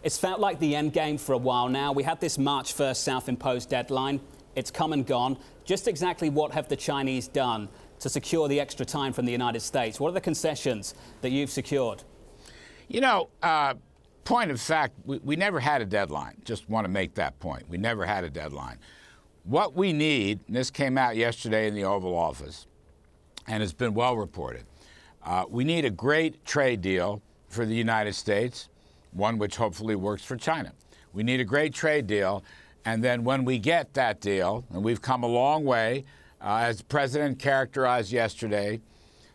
It's felt like the end game for a while now. We had this March 1st self-imposed deadline. It's come and gone. Just exactly what have the Chinese done to secure the extra time from the United States? What are the concessions that you've secured? You know, point of fact, we never had a deadline. Just want to make that point. We never had a deadline. What we need, and this came out yesterday in the Oval Office, and it's been well reported, we need a great trade deal for the United States, one which hopefully works for China. We need a great trade deal, and then when we get that deal, and we've come a long way, as the president characterized yesterday,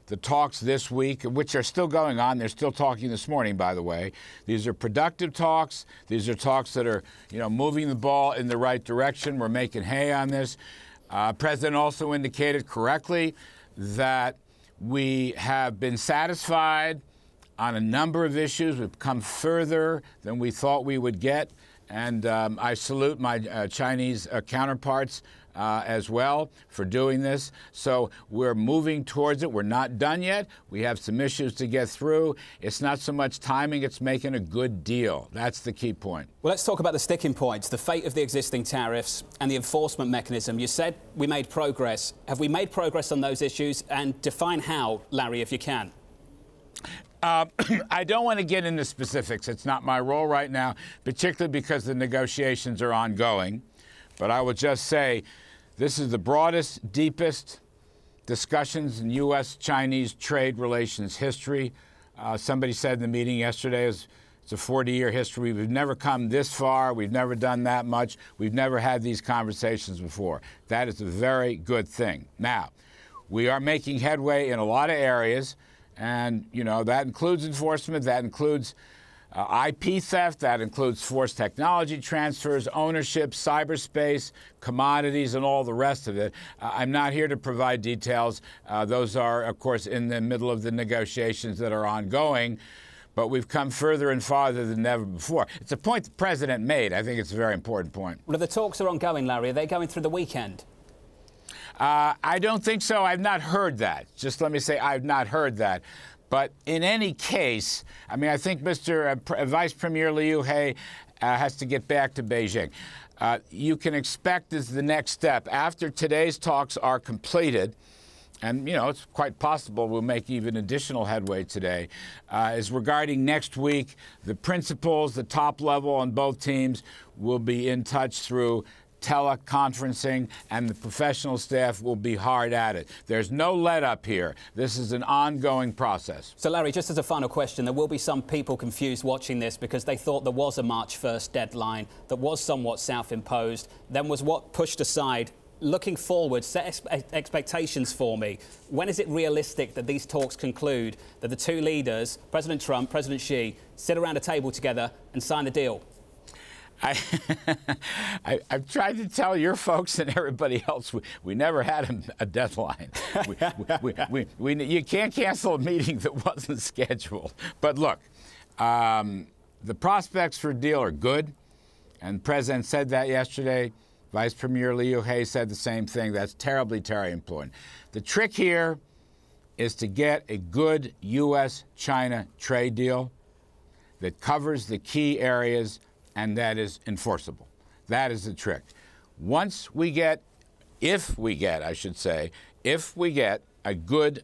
the talks this week, which are still going on, they're still talking this morning, by the way. These are productive talks. These are talks that are, moving the ball in the right direction. We're making hay on this. President also indicated correctly that we have been satisfied on a number of issues. We've come further than we thought we would get. And I salute my Chinese counterparts as well for doing this. So we're moving towards it. We're not done yet. We have some issues to get through. It's not so much timing, it's making a good deal. That's the key point. Well, let's talk about the sticking points, the fate of the existing tariffs and the enforcement mechanism. You said we made progress. Have we made progress on those issues? And define how, Larry, if you can. I don't want to get into specifics. It's not my role right now, particularly because the negotiations are ongoing. But I will just say this is the broadest, deepest discussions in U.S. Chinese trade relations history. Somebody said in the meeting yesterday it's a 40-year history. We've never come this far. We've never done that much. We've never had these conversations before. That is a very good thing. Now, we are making headway in a lot of areas. And, that includes enforcement, that includes IP theft, that includes forced technology transfers, ownership, cyberspace, commodities, and all the rest of it. I'm not here to provide details. Those are, of course, in the middle of the negotiations that are ongoing. But we've come further and farther than ever before. It's a point the president made. I think it's a very important point. Well, the talks are ongoing, Larry. Are they going through the weekend? I don't think so. I've not heard that. Just let me say I've not heard that. But in any case, I think Mr. Vice Premier Liu He has to get back to Beijing. You can expect as the next step, after today's talks are completed, and, it's quite possible we'll make even additional headway today, is regarding next week, the principals, the top level on both teams will be in touch through teleconferencing, and the professional staff will be hard at it. There's no let up here. This is an ongoing process. So, Larry, just as a final question, there will be some people confused watching this because they thought there was a March 1st deadline that was somewhat self-imposed, then was what pushed aside. Looking forward, set expectations for me. When is it realistic that these talks conclude, that the two leaders, President Trump, President Xi, sit around a table together and sign the deal? I've tried to tell your folks and everybody else we never had a deadline. You can't cancel a meeting that wasn't scheduled. But look, the prospects for a deal are good, and the president said that yesterday. Vice Premier Liu He said the same thing. That's terribly, terribly important. The trick here is to get a good U.S.-China trade deal that covers the key areas and that is enforceable. That is the trick. Once we get, if we get a good,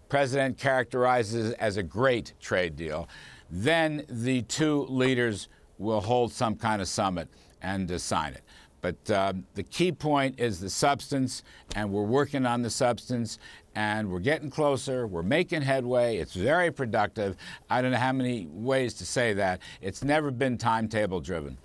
president characterizes as a great trade deal, then the two leaders will hold some kind of summit and sign it. But the key point is the substance, and we're working on the substance, and we're getting closer. We're making headway. It's very productive. I don't know how many ways to say that. It's never been timetable driven.